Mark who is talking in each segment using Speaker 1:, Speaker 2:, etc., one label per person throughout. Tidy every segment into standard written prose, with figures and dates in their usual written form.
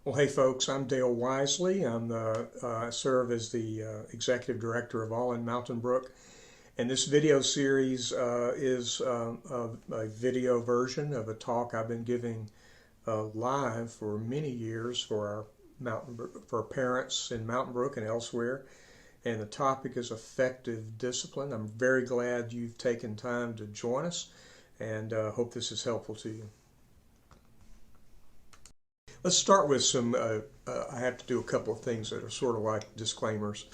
Speaker 1: Well, hey folks, I'm Dale Wisely. I serve as the Executive Director of All in Mountain Brook. And this video series is a video version of a talk I've been giving live for many years for for parents in Mountain Brook and elsewhere. And the topic is effective discipline. I'm very glad you've taken time to join us and hope this is helpful to you. Let's start with I have to do a couple of things that are sort of like disclaimers.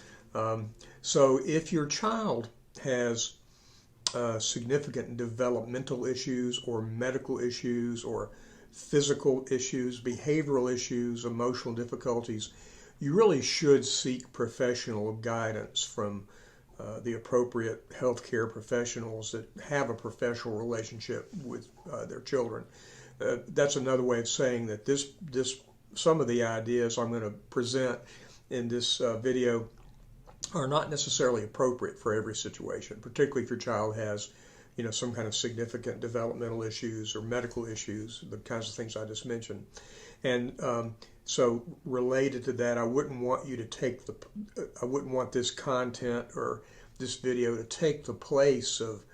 Speaker 1: So if your child has significant developmental issues or medical issues or physical issues, behavioral issues, emotional difficulties, you really should seek professional guidance from the appropriate healthcare professionals that have a professional relationship with their children. That's another way of saying that some of the ideas I'm going to present in this video are not necessarily appropriate for every situation, particularly if your child has, some kind of significant developmental issues or medical issues, the kinds of things I just mentioned. And so related to that, I wouldn't want this content or this video to take the place of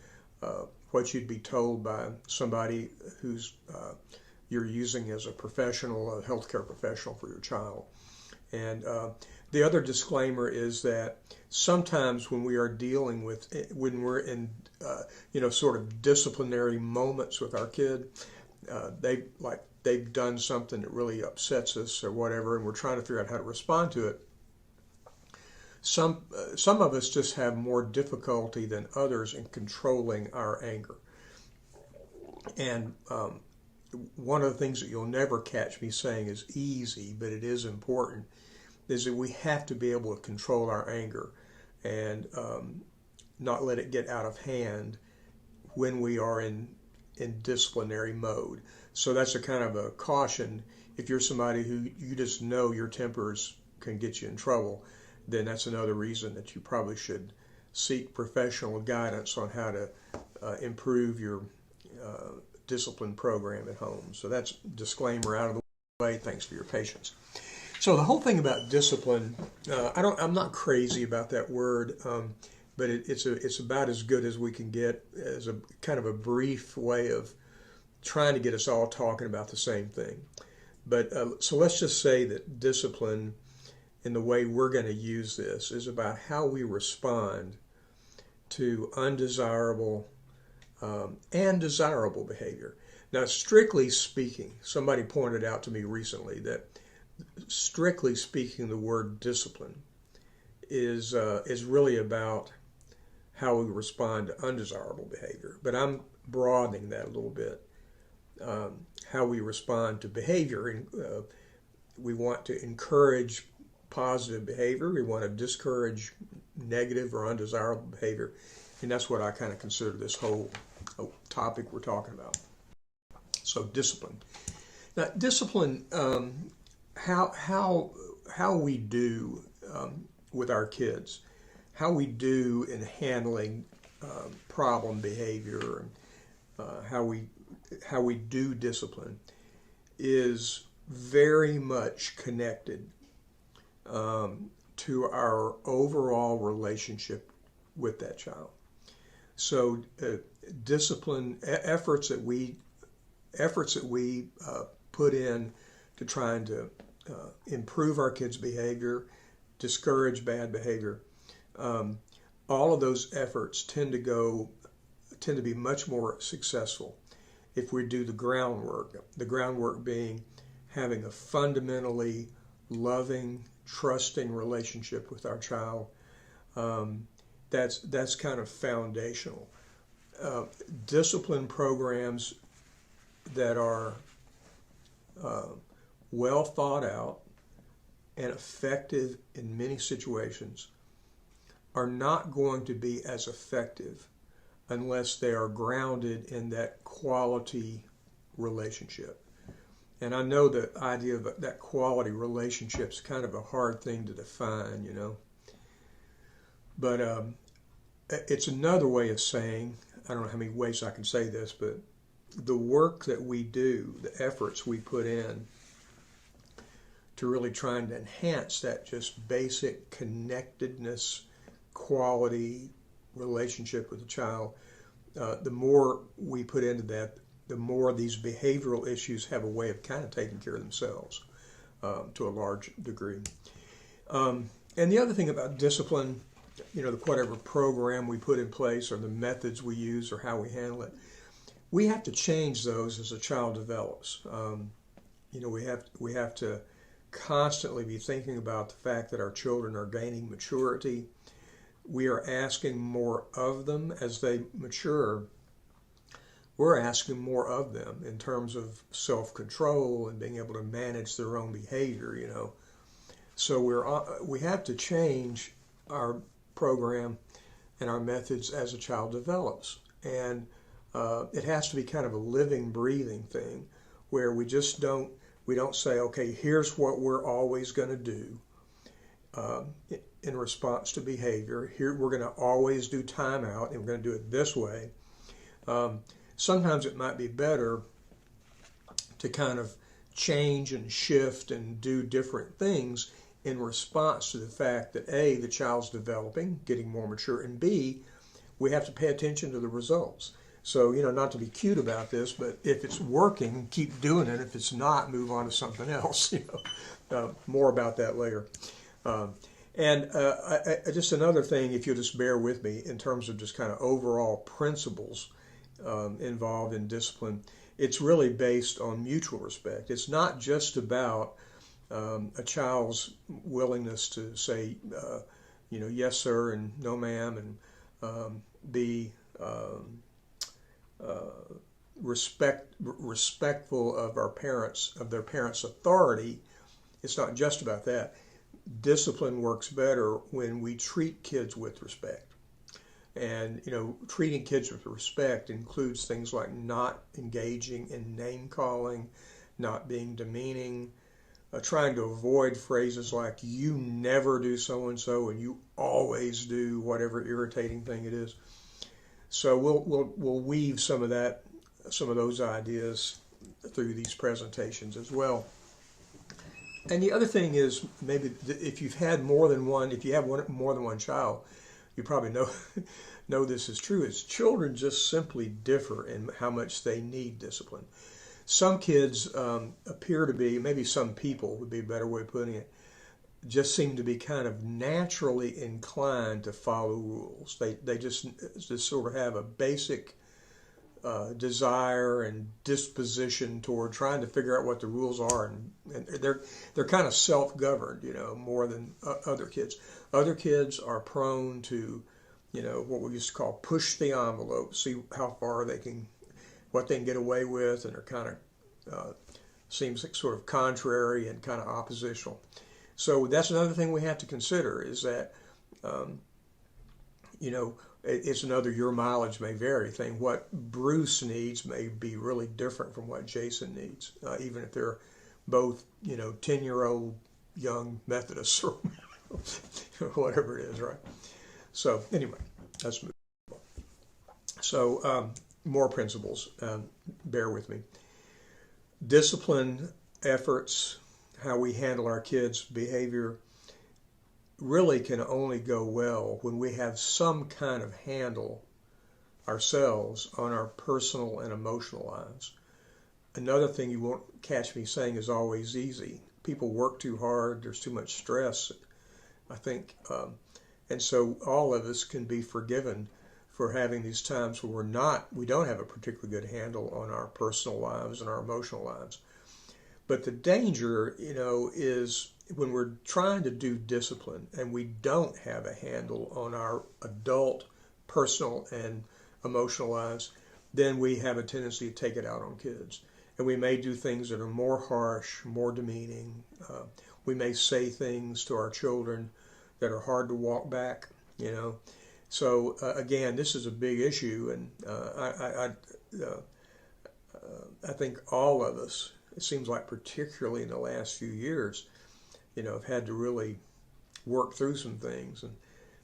Speaker 1: what you'd be told by somebody who's you're using as a professional, a healthcare professional for your child. And the other disclaimer is that sometimes when we are dealing with, when we're in, sort of disciplinary moments with our kid, they've done something that really upsets us or whatever, and we're trying to figure out how to respond to it. Some of us just have more difficulty than others in controlling our anger. And one of the things that you'll never catch me saying is easy, but it is important, is that we have to be able to control our anger and not let it get out of hand when we are in disciplinary mode. So that's a kind of a caution. If you're somebody who you just know your tempers can get you in trouble, then that's another reason that you probably should seek professional guidance on how to improve your discipline program at home. So that's disclaimer out of the way. Thanks for your patience. So the whole thing about discipline, I'm not crazy about that word, but it's about as good as we can get as a kind of a brief way of trying to get us all talking about the same thing. But so let's just say that discipline, in the way we're going to use this, is about how we respond to undesirable and desirable behavior. Now, strictly speaking, somebody pointed out to me recently that strictly speaking, the word discipline is really about how we respond to undesirable behavior. But I'm broadening that a little bit. How we respond to behavior. And, we want to encourage positive behavior. We want to discourage negative or undesirable behavior. And that's what I kind of consider this whole topic we're talking about. So discipline. Now, discipline, how we do with our kids, how we do in handling problem behavior, and how we do discipline is very much connected to our overall relationship with that child. So discipline efforts that we put in to trying to improve our kids' behavior, discourage bad behavior, all of those efforts tend to be much more successful if we do the groundwork. The groundwork being having a fundamentally loving, trusting relationship with our child. That's kind of foundational. Discipline programs that are well thought out and effective in many situations are not going to be as effective unless they are grounded in that quality relationship. And I know the idea of that quality relationship is kind of a hard thing to define, But it's another way of saying, I don't know how many ways I can say this, but the work that we do, the efforts we put in to really trying to enhance that just basic connectedness, quality relationship with the child. The more we put into that, the more these behavioral issues have a way of kind of taking care of themselves to a large degree. And the other thing about discipline, whatever program we put in place or the methods we use or how we handle it, we have to change those as a child develops. We have to constantly be thinking about the fact that our children are gaining maturity. We are asking more of them as they mature. We're asking more of them in terms of self-control and being able to manage their own behavior, So we have to change our program and our methods as a child develops. And it has to be kind of a living, breathing thing where we don't say, okay, here's what we're always going to do in response to behavior. Here, we're going to always do timeout, and we're going to do it this way. Sometimes it might be better to kind of change and shift and do different things in response to the fact that A, the child's developing, getting more mature, and B, we have to pay attention to the results. So, not to be cute about this, but if it's working, keep doing it. If it's not, move on to something else. More about that later. Just another thing, if you'll just bear with me, in terms of just kind of overall principles involved in discipline, it's really based on mutual respect. It's not just about a child's willingness to say, yes, sir, and no, ma'am, and be respectful of their parents' authority. It's not just about that. Discipline works better when we treat kids with respect. And, treating kids with respect includes things like not engaging in name calling, not being demeaning, trying to avoid phrases like you never do so-and-so and you always do whatever irritating thing it is. So we'll weave some of those ideas through these presentations as well. And the other thing is, maybe if you have more than one child, you probably know this is true, is children just simply differ in how much they need discipline. Some kids appear to be, maybe some people would be a better way of putting it, just seem to be kind of naturally inclined to follow rules. They just sort of have a basic desire and disposition toward trying to figure out what the rules are, and they're kind of self-governed, more than other kids. Other kids are prone to, what we used to call push the envelope, see how far what they can get away with, and are kind of seems like sort of contrary and kind of oppositional. So that's another thing we have to consider is that, it's another your mileage may vary thing. What Bruce needs may be really different from what Jason needs, even if they're both, 10-year-old young Methodists or whatever it is, right? So anyway, let's move on. So more principles, bear with me. Discipline efforts, how we handle our kids' behavior, really can only go well when we have some kind of handle ourselves on our personal and emotional lives. Another thing you won't catch me saying is always easy. People work too hard, there's too much stress, I think, and so all of us can be forgiven for having these times where we don't have a particularly good handle on our personal lives and our emotional lives. But the danger, is when we're trying to do discipline and we don't have a handle on our adult, personal, and emotional lives, then we have a tendency to take it out on kids. And we may do things that are more harsh, more demeaning. We may say things to our children that are hard to walk back, So again, this is a big issue, and I think all of us, it seems like particularly in the last few years, have had to really work through some things. And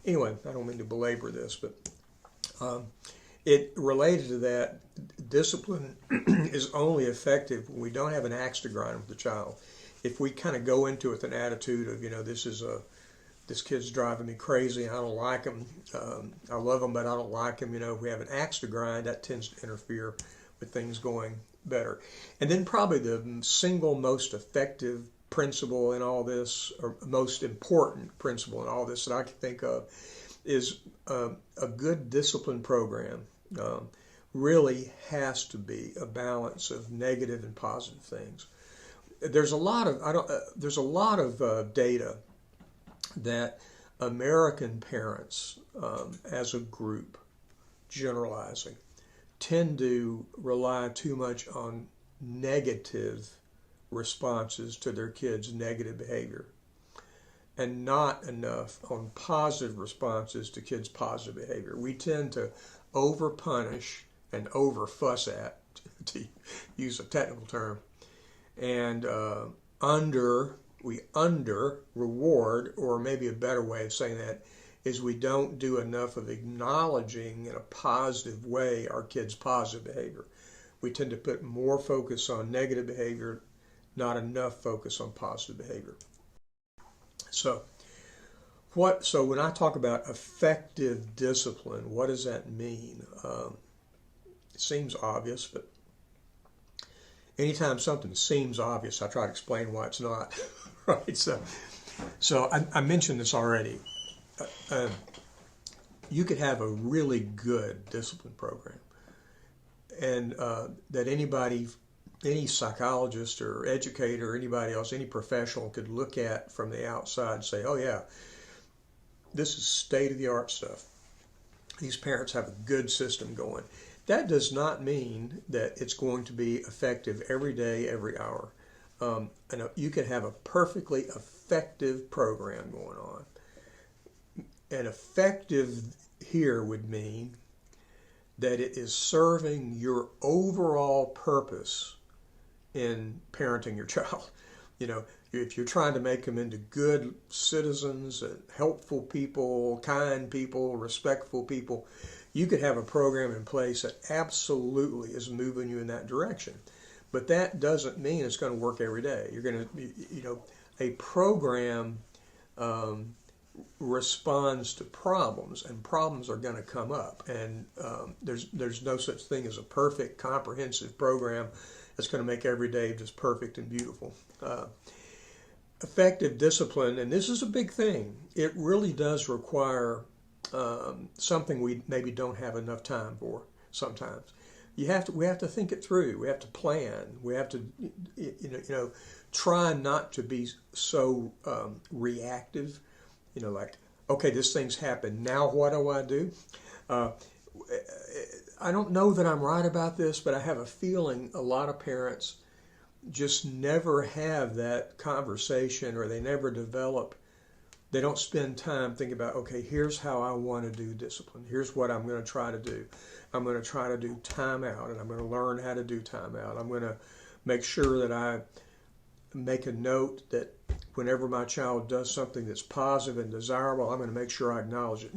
Speaker 1: anyway, I don't mean to belabor this, but it related to that, discipline is only effective when we don't have an axe to grind with the child. if we kind of go into it with an attitude of, this kid's driving me crazy, I don't like him, I love him, but I don't like him, if we have an axe to grind, that tends to interfere with things going better. And then probably the single most effective principle in all this, or most important principle in all this that I can think of, is a good discipline program really has to be a balance of negative and positive things. There's a lot of data that American parents, as a group, generalizing, tend to rely too much on negative responses to their kids' negative behavior, and not enough on positive responses to kids' positive behavior. We tend to over punish and over fuss at, to use a technical term, and we under reward, or maybe a better way of saying that is we don't do enough of acknowledging in a positive way our kids' positive behavior. We tend to put more focus on negative behavior, not enough focus on positive behavior. So when I talk about effective discipline, what does that mean? It seems obvious, but anytime something seems obvious, I try to explain why it's not. Right? So I mentioned this already. You could have a really good discipline program, and that any psychologist or educator or anybody else, any professional could look at from the outside and say, oh yeah, this is state-of-the-art stuff. These parents have a good system going. That does not mean that it's going to be effective every day, every hour. And you could have a perfectly effective program going on. And effective here would mean that it is serving your overall purpose in parenting your child. If you're trying to make them into good citizens, helpful people, kind people, respectful people, you could have a program in place that absolutely is moving you in that direction. But that doesn't mean it's going to work every day. You're going to, a program responds to problems, and problems are going to come up. And there's no such thing as a perfect, comprehensive program that's going to make every day just perfect and beautiful. Effective discipline, and this is a big thing, it really does require something we maybe don't have enough time for sometimes. We have to think it through. We have to plan. We have to, try not to be so reactive. Like, okay, this thing's happened. Now what do I do? I don't know that I'm right about this, but I have a feeling a lot of parents just never have that conversation, or they never develop. They don't spend time thinking about, okay, here's how I want to do discipline. Here's what I'm going to try to do. I'm going to try to do timeout, and I'm going to learn how to do timeout. I'm going to make sure that I make a note that whenever my child does something that's positive and desirable, I'm going to make sure I acknowledge it.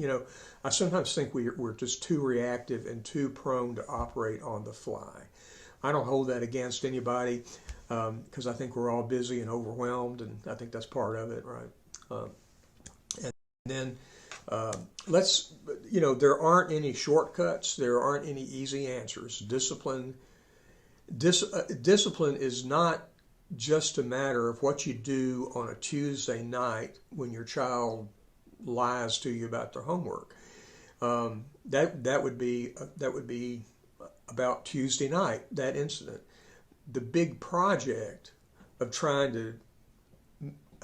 Speaker 1: I sometimes think we're just too reactive and too prone to operate on the fly. I don't hold that against anybody, because I think we're all busy and overwhelmed, and I think that's part of it, right? And then there aren't any shortcuts. There aren't any easy answers. Discipline is not just a matter of what you do on a Tuesday night when your child lies to you about their homework. That would be about Tuesday night, that incident. The big project of trying to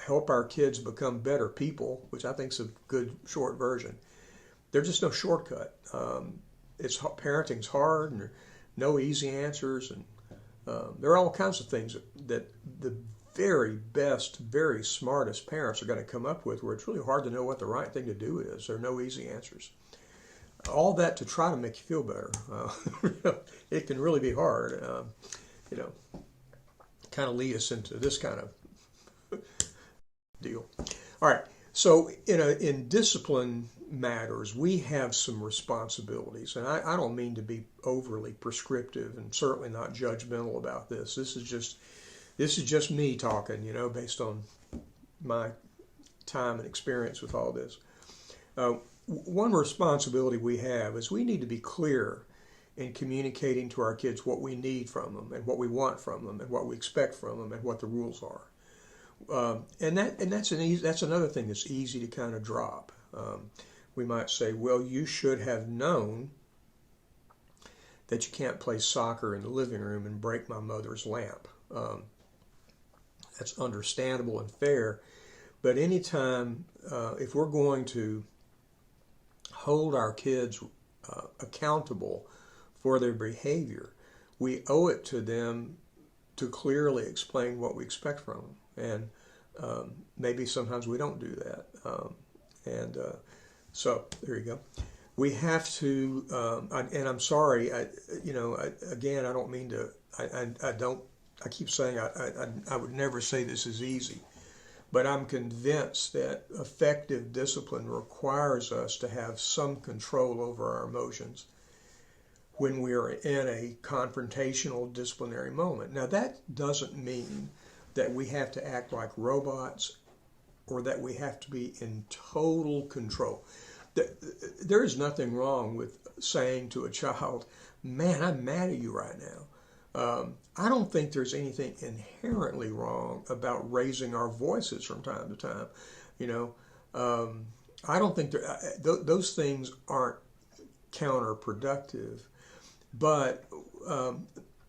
Speaker 1: help our kids become better people, which I think is a good short version, there's just no shortcut. Parenting's hard, and there are no easy answers, and there are all kinds of things that the very best, very smartest parents are going to come up with, where it's really hard to know what the right thing to do is. There are no easy answers. All that to try to make you feel better. It can really be hard. Kind of lead us into this kind of deal. All right. So in discipline matters, we have some responsibilities, and I don't mean to be overly prescriptive and certainly not judgmental about this. This is just This is just me talking, based on my time and experience with all this. One responsibility we have is we need to be clear in communicating to our kids what we need from them and what we want from them and what we expect from them and what the rules are. That's another thing that's easy to kind of drop. We might say, well, you should have known that you can't play soccer in the living room and break my mother's lamp. That's understandable and fair, but anytime, if we're going to hold our kids accountable for their behavior, we owe it to them to clearly explain what we expect from them. And maybe sometimes we don't do that. So there you go. We have to, and I'm sorry, again, I don't mean to, I keep saying I would never say this is easy, but I'm convinced that effective discipline requires us to have some control over our emotions when we are in a confrontational disciplinary moment. Now, that doesn't mean that we have to act like robots or that we have to be in total control. There is nothing wrong with saying to a child, man, I'm mad at you right now. I don't think there's anything inherently wrong about raising our voices from time to time. I don't think those things aren't counterproductive. But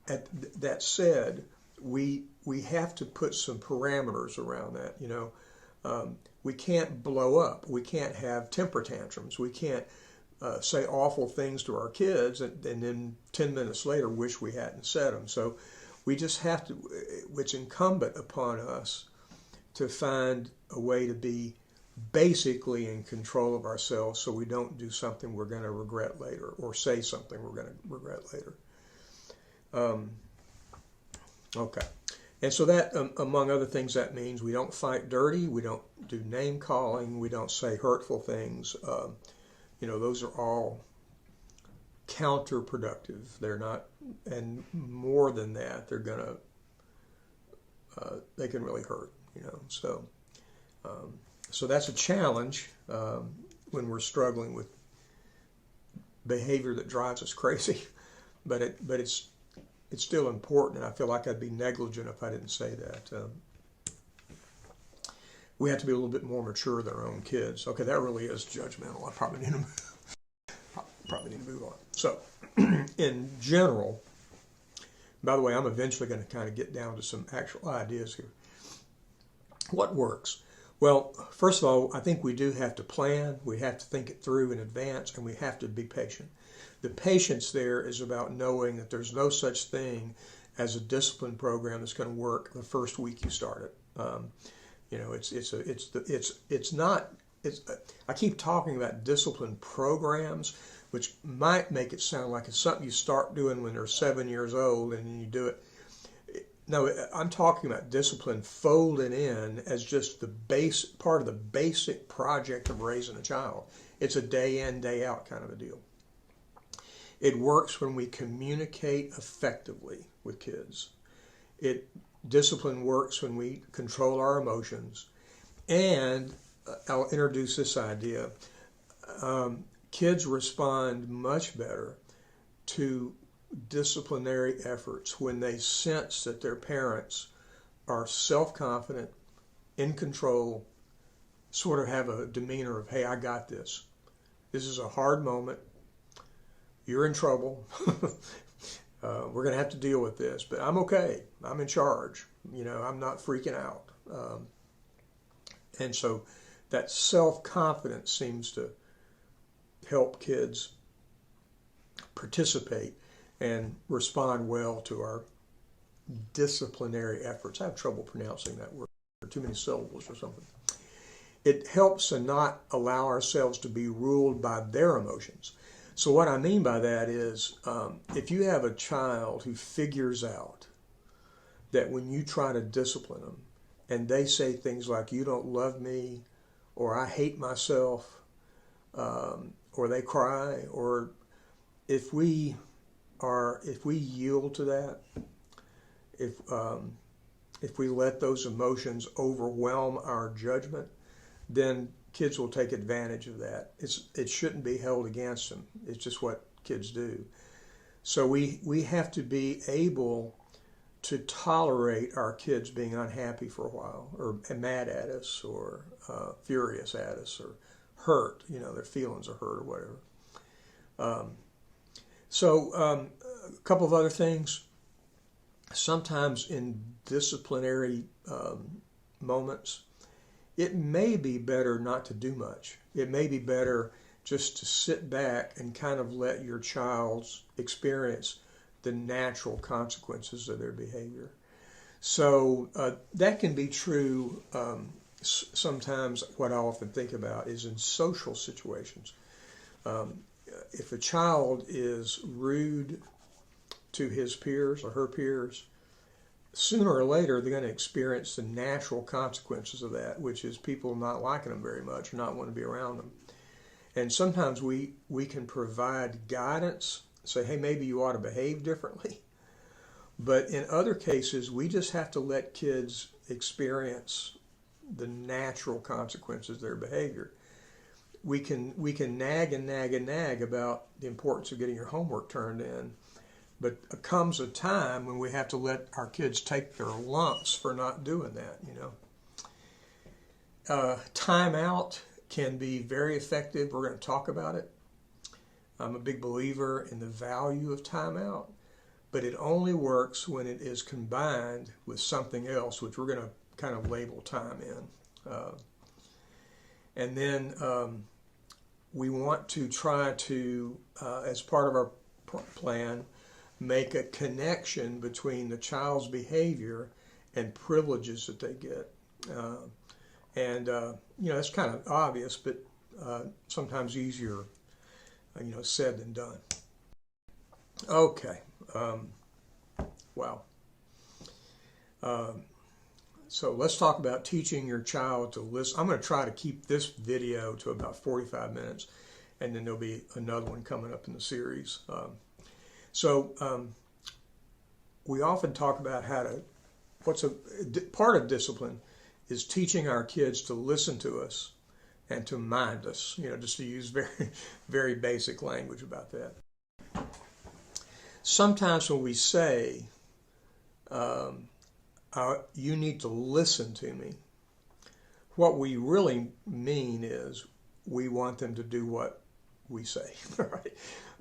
Speaker 1: that said, we have to put some parameters around that. We can't blow up. We can't have temper tantrums. We can't say awful things to our kids and then 10 minutes later wish we hadn't said them. So we just have to, it's incumbent upon us to find a way to be basically in control of ourselves so we don't do something we're going to regret later or say something we're going to regret later. Okay. And so that, among other things, that means we don't fight dirty, we don't do name calling, we don't say hurtful things. Those are all counterproductive. They're not, and more than that, they're gonna, they can really hurt. So that's a challenge when we're struggling with behavior that drives us crazy. But it's still important, and I feel like I'd be negligent if I didn't say that. We have to be a little bit more mature than our own kids. Okay, that really is judgmental. I probably need to move on. So, in general, by the way, I'm eventually going to kind of get down to some actual ideas here. What works? Well, first of all, I think we do have to plan. We have to think it through in advance, and we have to be patient. The patience there is about knowing that there's no such thing as a discipline program that's going to work the first week you start it. I keep talking about discipline programs, which might make it sound like it's something you start doing when they're 7 years old and then you do it. No, I'm talking about discipline folded in as just the part of the basic project of raising a child. It's a day in, day out kind of a deal. It works when we communicate effectively with kids. Discipline works when we control our emotions. And I'll introduce this idea. Kids respond much better to disciplinary efforts when they sense that their parents are self-confident, in control, sort of have a demeanor of, hey, I got this. This is a hard moment. You're in trouble. We're going to have to deal with this, but I'm okay. I'm in charge. I'm not freaking out. And so that self-confidence seems to help kids participate and respond well to our disciplinary efforts. I have trouble pronouncing that word. Too many syllables or something. It helps to not allow ourselves to be ruled by their emotions. So what I mean by that is, if you have a child who figures out that when you try to discipline them and they say things like, you don't love me, or I hate myself, or they cry, or if we yield to that, if we let those emotions overwhelm our judgment, then kids will take advantage of that. It shouldn't be held against them. It's just what kids do. So we have to be able to tolerate our kids being unhappy for a while, or mad at us, or furious at us, or hurt. Their feelings are hurt or whatever. A couple of other things. Sometimes in disciplinary moments, it may be better not to do much. It may be better just to sit back and kind of let your child experience the natural consequences of their behavior. So that can be true. Sometimes what I often think about is in social situations. If a child is rude to his peers or her peers, sooner or later they're going to experience the natural consequences of that, which is people not liking them very much or not wanting to be around them. And sometimes we can provide guidance, say, hey, maybe you ought to behave differently. But in other cases, we just have to let kids experience the natural consequences of their behavior. We can nag and nag and nag about the importance of getting your homework turned in, but there comes a time when we have to let our kids take their lumps for not doing that. Timeout can be very effective. We're going to talk about it. I'm a big believer in the value of timeout, but it only works when it is combined with something else, which we're going to kind of label time in. And then we want to try to, as part of our plan, make a connection between the child's behavior and privileges that they get. That's kind of obvious, but sometimes easier, said than done. Okay. Wow. So let's talk about teaching your child to listen. I'm going to try to keep this video to about 45 minutes, and then there'll be another one coming up in the series. We often talk about part of discipline is teaching our kids to listen to us and to mind us, just to use very, very basic language about that. Sometimes when we say, you need to listen to me, what we really mean is we want them to do what we say, right?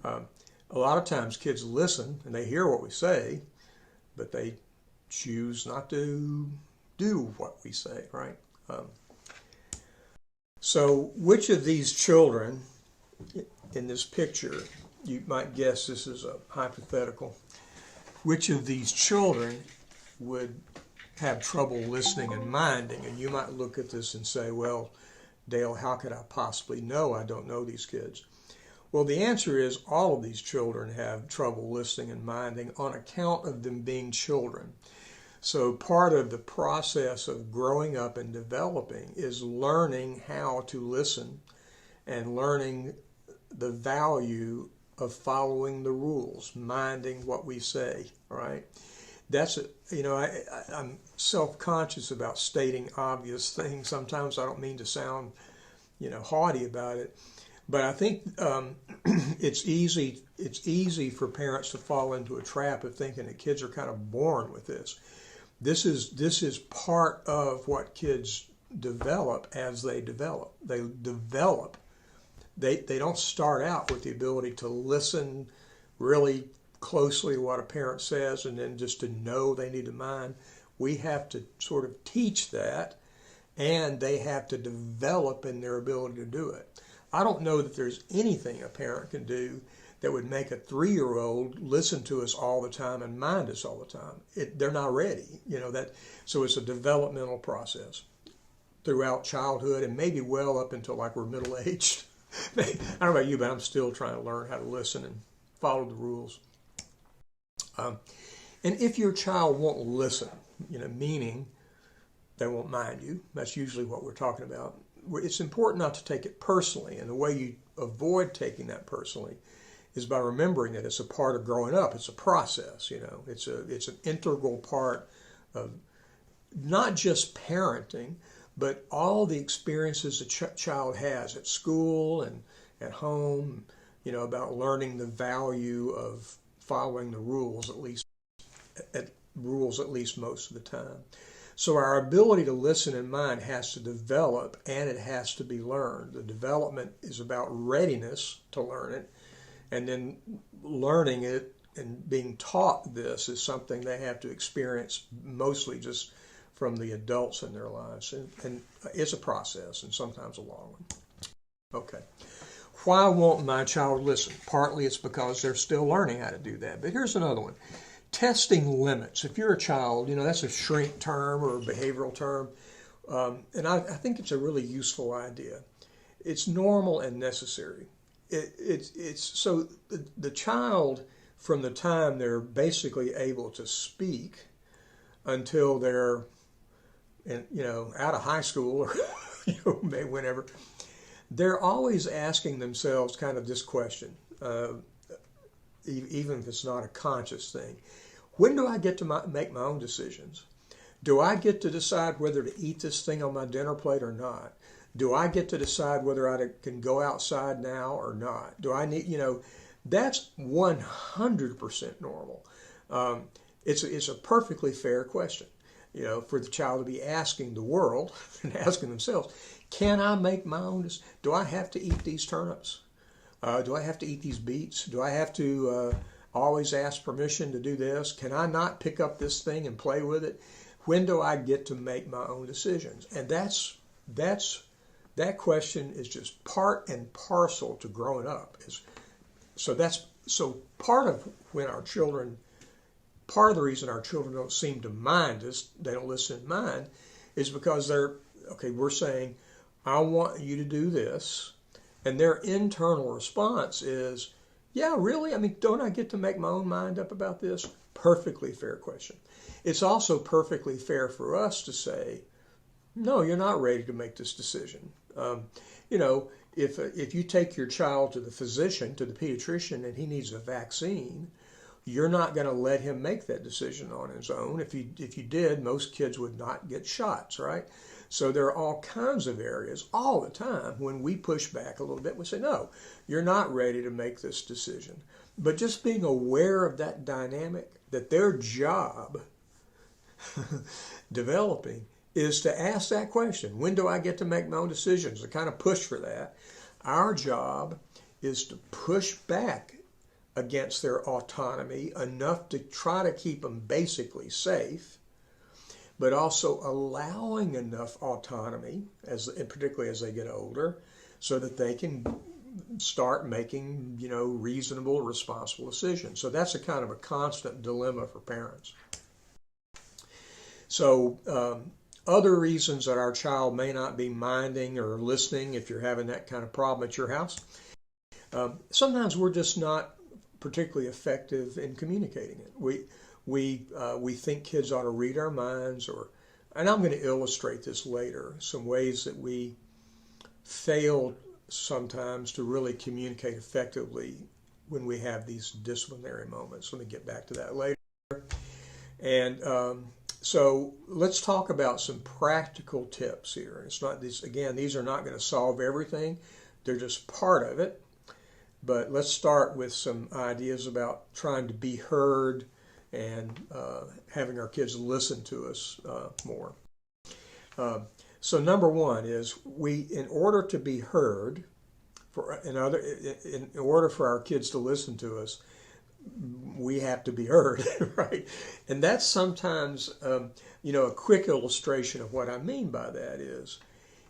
Speaker 1: A lot of times kids listen and they hear what we say, but they choose not to do what we say, right? So which of these children in this picture, you might guess this is a hypothetical, which of these children would have trouble listening and minding? And you might look at this and say, well, Dale, how could I possibly know? I don't know these kids. Well, the answer is all of these children have trouble listening and minding on account of them being children. So part of the process of growing up and developing is learning how to listen and learning the value of following the rules, minding what we say, right? That's it. I'm self-conscious about stating obvious things. Sometimes I don't mean to sound, haughty about it, but I think it's easy for parents to fall into a trap of thinking that kids are kind of born with this. This is part of what kids develop as they develop. They develop. They don't start out with the ability to listen really closely to what a parent says and then just to know they need to mind. We have to sort of teach that, and they have to develop in their ability to do it. I don't know that there's anything a parent can do that would make a 3-year-old listen to us all the time and mind us all the time. They're not ready, so it's a developmental process throughout childhood and maybe well up until like we're middle-aged. I don't know about you, but I'm still trying to learn how to listen and follow the rules. And if your child won't listen, meaning they won't mind you, that's usually what we're talking about. It's important not to take it personally, and the way you avoid taking that personally is by remembering that it's a part of growing up. It's a process, It's an integral part of not just parenting, but all the experiences a child has at school and at home, about learning the value of following the rules, at least most of the time. So our ability to listen and mind has to develop, and it has to be learned. The development is about readiness to learn it, and then learning it and being taught this is something they have to experience mostly just from the adults in their lives. And it's a process, and sometimes a long one. Okay. Why won't my child listen? Partly it's because they're still learning how to do that. But here's another one. Testing limits. If you're a child, that's a shrink term or a behavioral term. And I think it's a really useful idea. It's normal and necessary. It's so the child, from the time they're basically able to speak until they're out of high school or whenever, they're always asking themselves kind of this question, even if it's not a conscious thing. When do I get to make my own decisions? Do I get to decide whether to eat this thing on my dinner plate or not? Do I get to decide whether I can go outside now or not? Do I need, that's 100% normal. It's a perfectly fair question, for the child to be asking the world and asking themselves, can I make my own decision? Do I have to eat these turnips? Do I have to eat these beets? Do I have to always ask permission to do this? Can I not pick up this thing and play with it? When do I get to make my own decisions? And that question is just part and parcel to growing up. So part of the reason our children don't seem to mind us, they don't listen and mind, is because we're saying, I want you to do this. And their internal response is, yeah, really? I mean, don't I get to make my own mind up about this? Perfectly fair question. It's also perfectly fair for us to say, no, you're not ready to make this decision. If you take your child to the physician, to the pediatrician, and he needs a vaccine, you're not going to let him make that decision on his own. If you did, most kids would not get shots, right? So there are all kinds of areas all the time when we push back a little bit. We say, no, you're not ready to make this decision. But just being aware of that dynamic, that their job developing is to ask that question. When do I get to make my own decisions? To kind of push for that. Our job is to push back against their autonomy enough to try to keep them basically safe, but also allowing enough autonomy, particularly as they get older, so that they can start making, reasonable, responsible decisions. So that's a kind of a constant dilemma for parents. So other reasons that our child may not be minding or listening, if you're having that kind of problem at your house, sometimes we're just not particularly effective in communicating it. We think kids ought to read our minds, and I'm going to illustrate this later, some ways that we fail sometimes to really communicate effectively when we have these disciplinary moments. Let me get back to that later. And so let's talk about some practical tips here. It's not these are not going to solve everything. They're just part of it. But let's start with some ideas about trying to be heard and having our kids listen to us more. So number one is in order to be heard, in order for our kids to listen to us, we have to be heard, right? And that's sometimes, a quick illustration of what I mean by that is,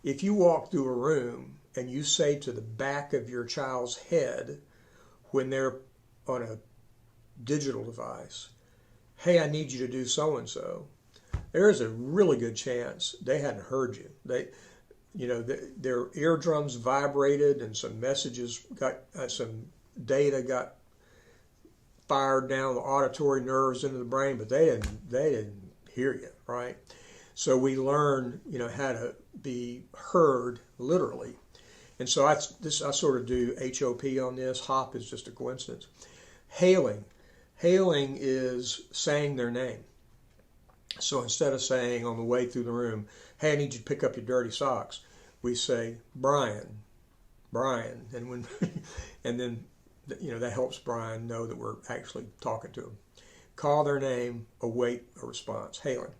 Speaker 1: if you walk through a room and you say to the back of your child's head when they're on a digital device, hey, I need you to do so-and-so, there's a really good chance they hadn't heard you. Their eardrums vibrated and some messages some data got fired down the auditory nerves into the brain, but they didn't hear you, right? So we learn, how to be heard literally. And so I sort of do HOP on this. Hop is just a coincidence. Hailing is saying their name. So instead of saying on the way through the room, hey, I need you to pick up your dirty socks, we say, Brian, Brian. And when, and then, that helps Brian know that we're actually talking to him. Call their name, await a response. Hailing.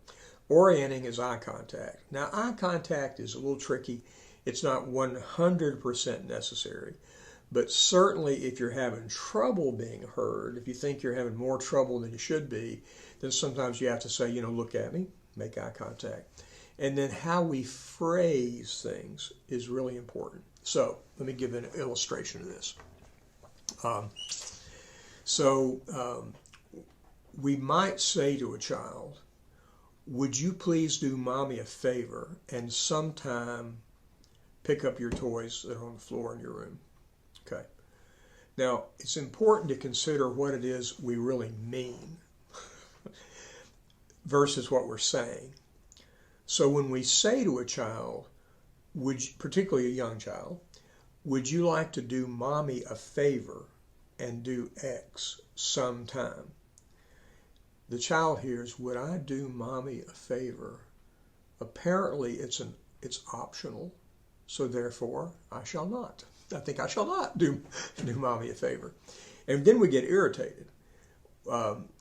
Speaker 1: Orienting is eye contact. Now, eye contact is a little tricky. It's not 100% necessary. But certainly if you're having trouble being heard, if you think you're having more trouble than you should be, then sometimes you have to say, look at me, make eye contact. And then how we phrase things is really important. So let me give an illustration of this. We might say to a child, would you please do mommy a favor and sometime pick up your toys that are on the floor in your room? Okay. Now, it's important to consider what it is we really mean versus what we're saying. So when we say to a child, particularly a young child, would you like to do mommy a favor and do X sometime? The child hears, would I do mommy a favor? Apparently it's optional, so therefore I shall not. I think I shall not do mommy a favor. And then we get irritated.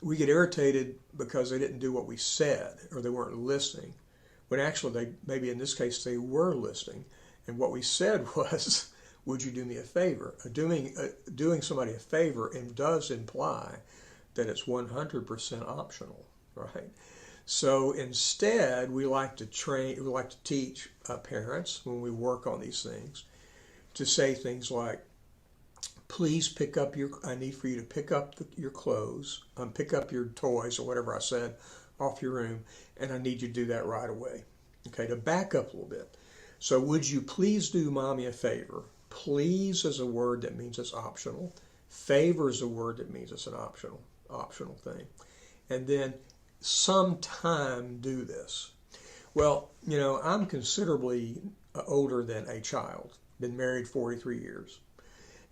Speaker 1: We get irritated because they didn't do what we said or they weren't listening. When actually maybe in this case they were listening. And what we said was, would you do me a favor? Doing somebody a favor does imply that it's 100% optional, right? So instead, we like to teach parents when we work on these things to say things like, please I need for you to pick up your clothes, pick up your toys or whatever I said off your room, and I need you to do that right away. Okay, to back up a little bit. So would you please do mommy a favor? Please is a word that means it's optional. Favor is a word that means it's an optional thing. And then sometime do this. Well, I'm considerably older than a child. Been married 43 years.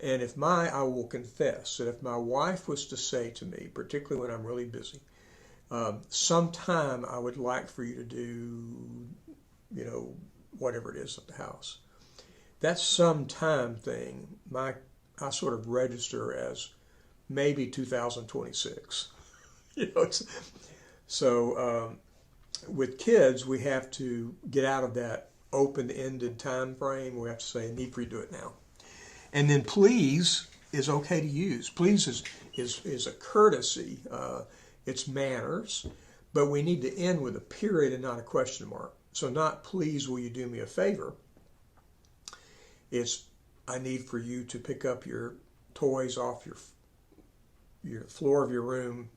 Speaker 1: And I will confess that if my wife was to say to me, particularly when I'm really busy, sometime I would like for you to do, whatever it is at the house. That sometime thing, I sort of register as maybe 2026. With kids, we have to get out of that open-ended time frame. We have to say, I need for you to do it now. And then please is okay to use. Please is a courtesy. It's manners, but we need to end with a period and not a question mark. So not please, will you do me a favor? It's I need for you to pick up your toys off your floor of your room,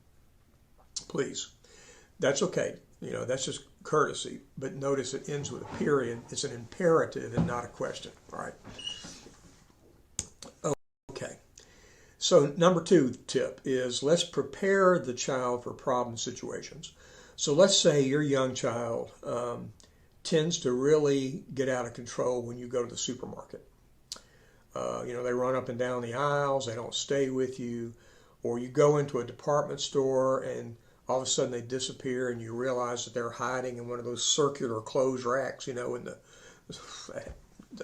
Speaker 1: please. That's okay. That's just courtesy. But notice it ends with a period. It's an imperative and not a question. All right. Okay. So number 2 tip is let's prepare the child for problem situations. So let's say your young child tends to really get out of control when you go to the supermarket. They run up and down the aisles. They don't stay with you. Or you go into a department store and all of a sudden they disappear and you realize that they're hiding in one of those circular clothes racks,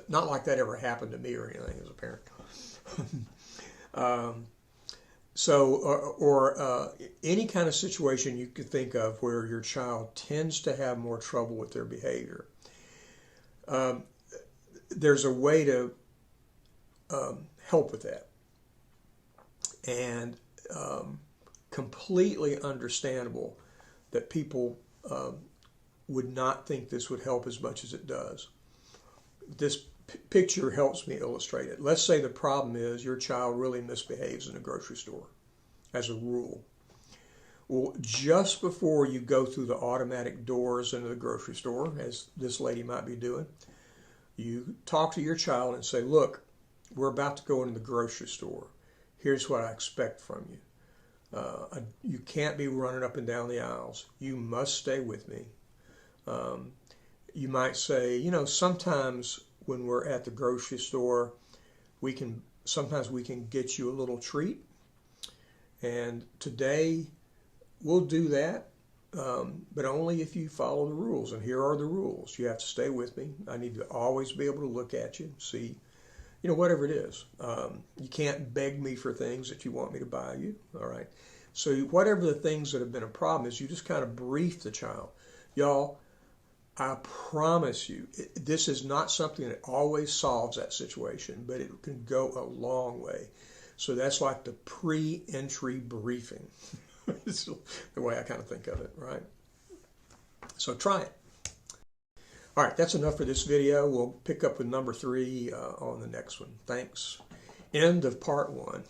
Speaker 1: not like that ever happened to me or anything as a parent. Any kind of situation you could think of where your child tends to have more trouble with their behavior. There's a way to help with that. And completely understandable that people would not think this would help as much as it does. This picture helps me illustrate it. Let's say the problem is your child really misbehaves in a grocery store as a rule. Well, just before you go through the automatic doors into the grocery store, as this lady might be doing, you talk to your child and say, look, we're about to go into the grocery store. Here's what I expect from you. You can't be running up and down the aisles. You must stay with me. You might say, sometimes when we're at the grocery store, sometimes we can get you a little treat. And today we'll do that. but only if you follow the rules. And here are the rules. You have to stay with me. I need to always be able to look at you, see, whatever it is. You can't beg me for things that you want me to buy you, all right? So whatever the things that have been a problem is, you just kind of brief the child. Y'all, I promise you, this is not something that always solves that situation, but it can go a long way. So that's like the pre-entry briefing. It's the way I kind of think of it, right? So try it. All right, that's enough for this video. We'll pick up with number 3 on the next one. Thanks. End of part 1.